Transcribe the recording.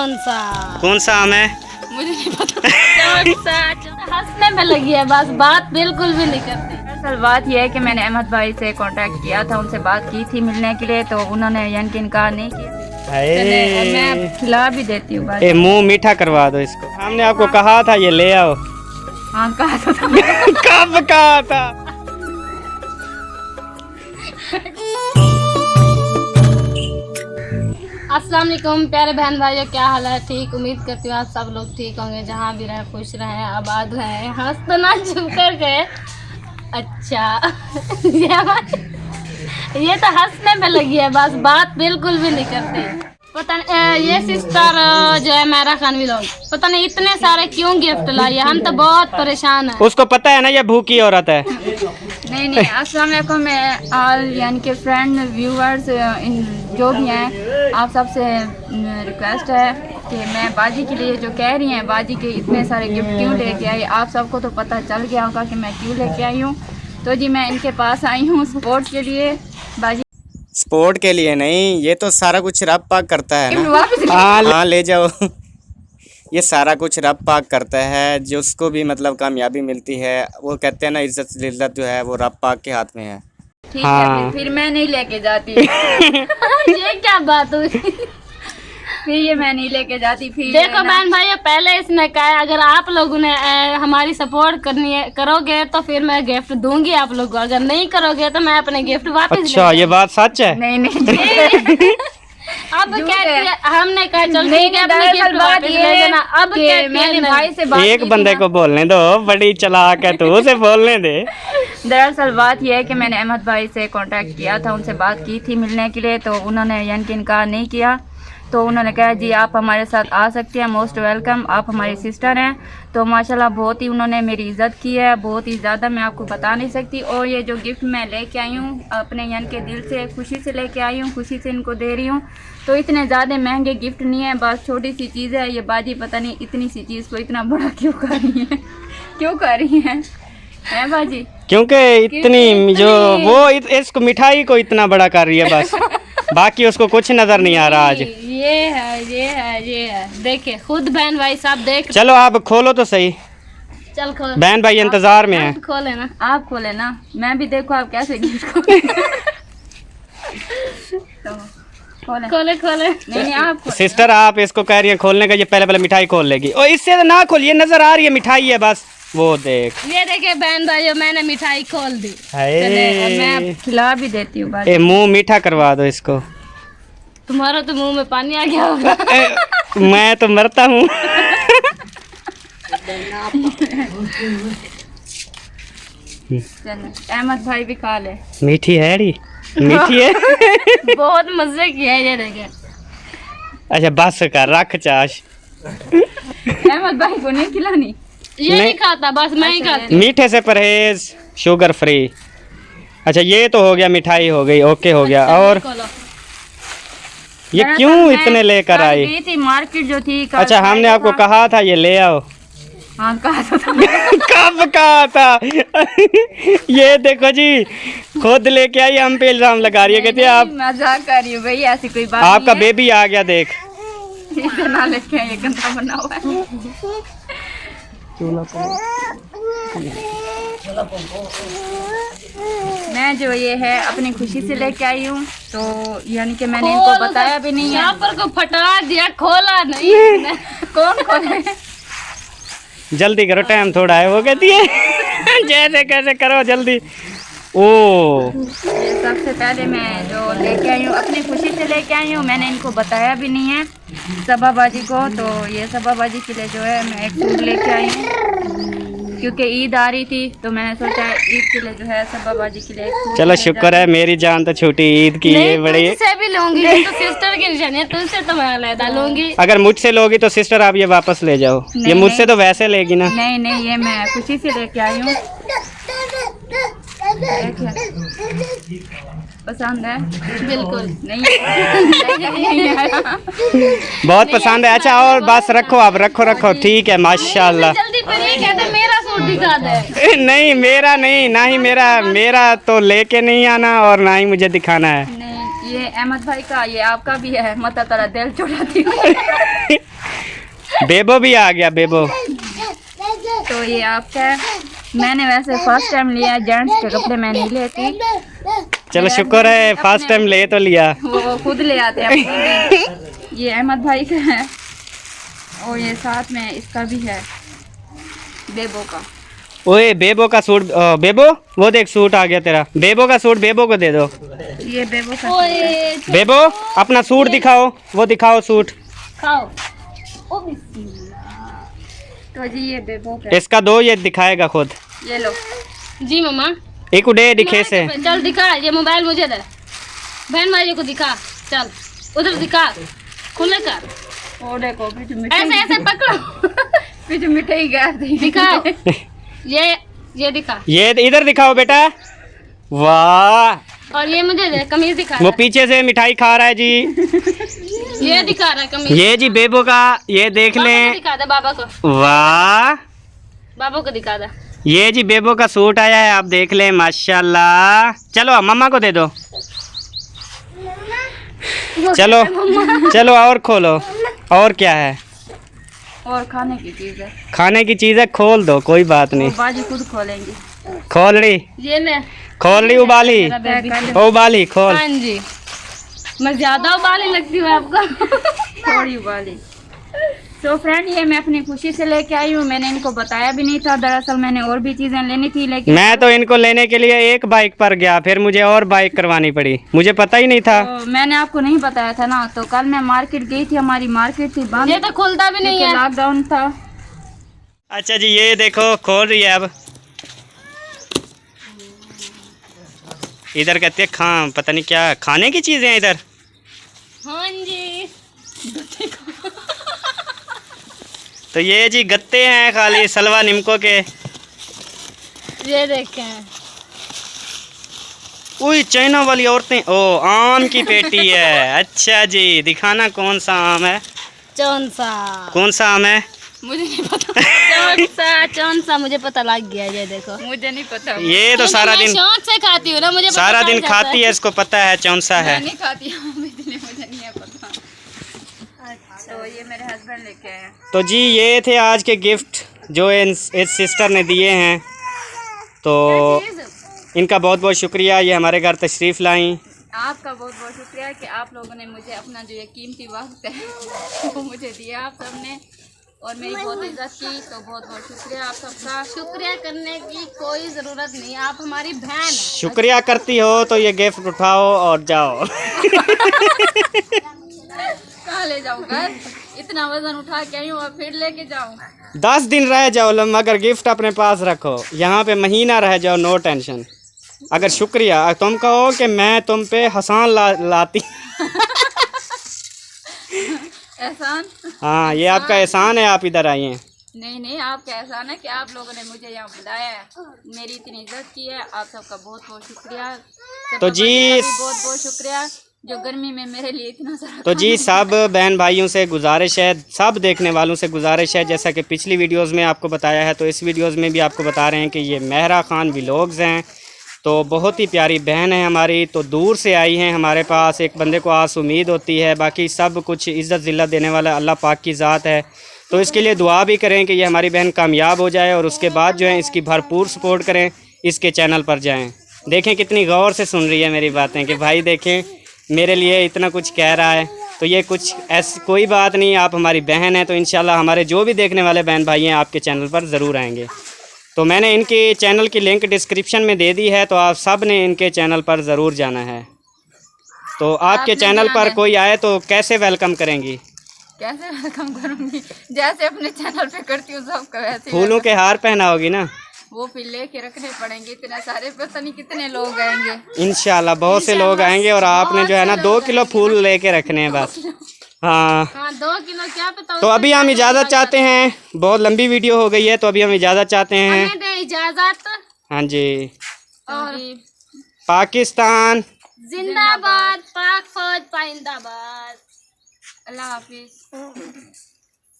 कौन सा आम है? मुझे नहीं पता। हंसने में लगी है बस, बात बिल्कुल भी नहीं करती। दरअसल बात यह है कि मैंने अहमद भाई से कांटेक्ट किया था, उनसे बात की थी मिलने के लिए, तो उन्होंने यानी कि इनकार नहीं किया। मैं खिला भी देती हूँ। मुंह मीठा करवा दो इसको। हमने आपको कहा था ये ले आओ। हाँ कहा था। कब कहा था? अस्सलाम वालेकुम प्यारे बहन भाइयों, क्या हाल है? ठीक, उम्मीद करती हूँ आप सब लोग ठीक होंगे, जहाँ भी रहें खुश रहें आबाद रहें। हंसना चुप कर गए। अच्छा ये तो हंसने में लगी है बस, बात बिल्कुल भी नहीं करती। पता नहीं ये सिस्टर जो है मेरा खान व्लॉग, पता नहीं इतने सारे क्यों गिफ्ट लाई है, हम तो बहुत परेशान हैं। उसको पता है ना ये भूखी औरत है। नहीं अस्सलाम वालेकुम ऑल यानी कि फ्रेंड व्यूअर्स जो भी हैं, आप सबसे रिक्वेस्ट है कि मैं बाजी के लिए जो कह रही हैं, बाजी के इतने सारे गिफ्ट क्यों लेके आई, आप सबको तो पता चल गया होगा कि मैं क्यों लेके आई हूँ। तो जी मैं इनके पास आई हूँ सपोर्ट के लिए। बाजी स्पोर्ट के लिए नहीं, ये तो सारा कुछ रब पाक करता है ना। हाँ ले जाओ। ये सारा कुछ रब पाक करता है, जिसको भी मतलब कामयाबी मिलती है, वो कहते हैं ना इज्जत जो है वो रब पाक के हाथ में है। ठीक हाँ। है, फिर मैं नहीं लेके जाती। ये क्या बात हुई? फिर ये मैं नहीं लेके जाती। फिर देखो बहन भाइयों, पहले इसने कहा है अगर आप लोगों ने हमारी सपोर्ट करनी है करोगे तो फिर मैं गिफ्ट दूंगी आप लोगों को, अगर नहीं करोगे तो मैं अपने गिफ्ट वापस अच्छा ये बात सच है? नहीं अब क्या हमने कहा चल ठीक है अपने गिफ्ट वापस ले लेना। अब मेरे भाई से बात एक बंदे को बोलने दो, बड़ी चालाक है तू, उसे बोलने दे। दरअसल बात यह है कि मैंने अहमद भाई से कांटेक्ट किया था, उनसे बात की थी मिलने के लिए, तो उन्होंने यानी कि इनकार नहीं किया। तो उन्होंने कहा जी आप हमारे साथ आ सकते हैं, मोस्ट वेलकम, आप हमारी सिस्टर हैं। तो माशाल्लाह बहुत ही उन्होंने मेरी इज़्ज़त की है, बहुत ही ज़्यादा, मैं आपको बता नहीं सकती। और ये जो गिफ्ट मैं लेके आई हूँ अपने यानी के दिल से खुशी से लेके आई हूँ, खुशी से इनको दे रही हूँ। तो इतने ज़्यादा महंगे गिफ्ट नहीं है, बस छोटी सी चीज़ है। ये बाजी पता नहीं इतनी सी चीज़ को इतना बड़ा क्यों कर रही है, क्यों कर रही है बाजी? क्योंकि इतनी जो वो इसको मिठाई को इतना बड़ा कर रही है बस, बाकी उसको कुछ नजर नहीं आ रहा आज। ये है देखिए खुद बहन भाई साहब देख। चलो आप खोलो तो सही। चल खोल। बहन भाई इंतजार में है। खोले ना, आप खोले ना, मैं भी देखो आप कैसे गिफ्ट खोले। नहीं आप खोले। सिस्टर आप इसको कह रही है खोलने का, ये पहले मिठाई खोल लेगी। और इससे तो ना खोल, ये नजर आ रही है मिठाई है बस। वो देख, ये देखे बहन भाइयों मैंने मिठाई खोल दी। मैं खिला भी देती हूँ। मुंह मीठा करवा दो इसको। तुम्हारा तो मुंह में पानी आ गया होगा। मैं तो मरता हूँ। अहमद भाई भी खा ले। मीठी है री, मीठी है। बहुत मजे की है ये देखे। अच्छा बस कर, रख चाश। अहमद भाई को नहीं खिलानी? ये नहीं खाता, बस मैं ही खाती। मीठे से परहेज, शुगर फ्री। अच्छा ये तो हो गया, मिठाई हो गई, ओके हो गया। और ये क्यों इतने लेकर आई? गई थी मार्केट जो थी। अच्छा हमने आपको कहा था ये ले आओ। हाँ कहा था। कब कहा था? ये देखो जी खुद लेके आई, हम पे इल्जाम लगा रही है। कहती है आप मजाक कर रही हो भाई, ऐसी कोई बात आपका नहीं है। बेबी आ गया देख। इसे ना लेके आई, ये गंदा बना हुआ है। मैं जो ये है अपनी खुशी से लेके आई हूँ, तो यानी कि मैंने इनको बताया भी नहीं है। यहाँ पर को फटा दिया, खोला नहीं। कौन खोले? जल्दी करो, टाइम थोड़ा है। वो कहती है जैसे कैसे करो जल्दी। ओ ये सबसे पहले मैं जो लेके आई हूँ अपनी खुशी से लेके आई हूँ, मैंने इनको बताया भी नहीं है सबाबाजी को। तो ये सबाबाजी के लिए जो है मैं एक सूट लेके आई हूँ, क्योंकि ईद आ रही थी, तो मैंने सोचा ईद के लिए जो है सबाबाजी के लिए एक सूट। चलो शुक्र है मेरी जान तो छूटी ईद की। ये बड़ी तुझसे भी लूंगी, ये तो सिस्टर की निशानी है, तुझसे तो मैं अलग लूंगी। अगर मुझसे लोगी तो सिस्टर आप ये वापस ले जाओ। ये मुझसे तो वैसे लेगी ना। नहीं ये मैं खुशी से लेके आई हूँ। पसंद है? बिल्कुल नहीं। बहुत पसंद है। अच्छा और बस रखो, आप रखो ठीक है माशाल्लाह। जल्दी पर ये कहते मेरा सूट दिखा दे। नहीं मेरा नहीं, ना ही मेरा तो लेके नहीं आना और ना ही मुझे दिखाना है। नहीं ये अहमद भाई का, ये आपका भी है, मत तेरा दिल चुराती हूँ। बेबो भी आ गया, बेबो। तो ये आपका है। मैंने वैसे फर्स्ट टाइम लिया, जेंट्स के कपड़े मैं नहीं लेती। चलो शुक्र है फर्स्ट टाइम ले तो लिया। वो खुद ले आते हैं। ये अहमद भाई का है और ये साथ में इसका भी है, बेबो का। ओए बेबो का सूट, बेबो वो देख सूट आ गया तेरा। बेबो का सूट बेबो को दे दो। ये बेबो का। ओए बेबो अपना सूट दिखाओ, वो दिखाओ सूट। खाओ। तो जी ये बेबो का। इसका दो, ये दिखाएगा खुद। ये लो। जी मम्मा। एक उड़े दिखे से। चल दिखा, ये मोबाइल मुझे दे, बहन भाई को दिखा। चल उधर दिखा, खुले कर। और देखो ऐसे ऐसे पकड़ो। पीछे मिठाई गया दिखाओ। ये दिखा। ये इधर दिखाओ बेटा। वाह। और ये मुझे दे, कमीज दिखा वो रहा पीछे से मिठाई खा रहा है जी। है। ये दिखा रहा है कमीज। ये जी बेबो का, ये देख बाबा को लें। दिखा दे, बाबा को। वाह। बाबा को दिखा दे। ये जी बेबो का सूट आया है, आप देख लें माशाल्लाह। चलो मम्मा को दे दो। चलो चलो और खोलो, और क्या है? और खाने की चीज है, खाने की चीज है, खोल दो, कोई बात वो नहीं। बाजी खुद खोलेंगी। खोल रही, ये ले। खोल रही, उबाली, उबाली खोल। हाँ जी, मैं ज्यादा उबाली लगती हूँ आपको। थोड़ी उबाली। तो फ्रेंड ये मैं अपनी खुशी से लेके आई हूँ, मैंने इनको बताया भी नहीं था। दरअसल मैंने और भी चीजें लेनी थी, लेकिन मैं तो इनको लेने के लिए एक बाइक पर गया, फिर मुझे और बाइक करवानी पड़ी, मुझे पता ही नहीं था। तो मैंने आपको नहीं बताया था ना। तो कल मैं मार्केट गई थी, हमारी मार्केट थी बंद, ये तो खुलता भी नहीं है, लॉकडाउन था। अच्छा जी ये देखो खोल रही है अब। इधर कहते हैं पता नहीं क्या खाने की चीजें हैं इधर। हाँ जी। तो ये जी गत्ते हैं खाली सलवा निमको के। ये देखें। उई चाइना वाली औरतें, ओ आम की पेटी है। अच्छा जी दिखाना कौन सा आम है? कौन सा? कौन सा आम है? मुझे नहीं पता। कौन सा मुझे पता लग गया। ये देखो, मुझे नहीं पता। ये तो सारा दिन शौक से खाती हूँ ना, मुझे पता सारा चल दिन जाता खाती है, इसको पता है कौन सा है। मैं नहीं खाती हूँ, इसलिए मुझे नहीं है पता। तो ये मेरे हस्बैंड लेके आए हैं। तो जी ये थे आज के गिफ्ट जो इस सिस्टर ने दिए हैं। तो इनका बहुत बहुत शुक्रिया, ये हमारे घर तशरीफ़ लाई। आपका बहुत बहुत शुक्रिया कि आप लोगों ने मुझे अपना जो ये कीमती वक्त है वो मुझे दिया आप सबने, और मेरी बहुत इज्जत की। तो बहुत बहुत शुक्रिया आप सबका। शुक्रिया करने की कोई ज़रूरत नहीं, आप हमारी बहन हैं। शुक्रिया करती हो तो ये गिफ्ट उठाओ और जाओ। कहाँ ले जाऊँ घर? इतना वजन उठा के आई हूँ और फिर लेके जाऊँ? 10 दिन रह जाओ, मगर गिफ्ट अपने पास रखो। यहाँ पे महीना रह जाओ, नो टेंशन। अगर शुक्रिया तुम कहो कि मैं तुम पे हसान लाती। एहसान? हाँ ये आपका एहसान है, आप इधर आई हैं। नहीं आपका एहसान है कि आप लोगों ने मुझे यहाँ बुलाया है, मेरी इतनी इज्जत की है। आप सबका बहुत बहुत शुक्रिया। तो जी बहुत बहुत शुक्रिया जो गर्मी में मेरे लिए इतना सारा। तो जी सब बहन भाइयों से गुजारिश है, सब देखने वालों से गुजारिश है, जैसा कि पिछली वीडियोस में आपको बताया है, तो इस वीडियोस में भी आपको बता रहे हैं कि ये मेहरा खान व्लॉग्स हैं। तो बहुत ही प्यारी बहन है हमारी, तो दूर से आई हैं हमारे पास। एक बंदे को आस उम्मीद होती है, बाकी सब कुछ इज़्ज़त ज़िल्लत देने वाला अल्लाह पाक की ज़ात है। तो इसके लिए दुआ भी करें कि ये हमारी बहन कामयाब हो जाए, और उसके बाद जो है इसकी भरपूर सपोर्ट करें, इसके चैनल पर जाएं। देखें कितनी गौर से सुन रही है मेरी बातें कि भाई देखें मेरे लिए इतना कुछ कह रहा है। तो ये कुछ ऐसी कोई बात नहीं, आप हमारी बहन हैं, तो इंशाल्लाह हमारे जो भी देखने वाले बहन भाई हैं आपके चैनल पर ज़रूर आएंगे। तो मैंने इनके चैनल की लिंक डिस्क्रिप्शन में दे दी है, तो आप सब ने इनके चैनल पर ज़रूर जाना है। तो आपके चैनल पर कोई आए तो कैसे वेलकम करेंगी? कैसे वेलकम करूँगी? जैसे अपने चैनल पे करती हूँ सबका वैसे। फूलों के हार पहनाओगी ना? वो फिर लेके रखने पड़ेंगे, इतने सारे, पता नहीं कितने लोग आएंगे। इंशाल्लाह बहुत से लोग आएंगे, और आपने जो है ना 2 किलो फूल लेके रखने हैं बस। हाँ 2 किलो क्या पता। तो अभी हम इजाज़त चाहते हैं, बहुत लंबी वीडियो हो गई है, तो अभी हम इजाज़त चाहते हैं। हमें दे इजाजत। हाँ जी। और पाकिस्तान जिंदाबाद, पाक फौज पाइंदाबाद। अल्लाह हाफिज।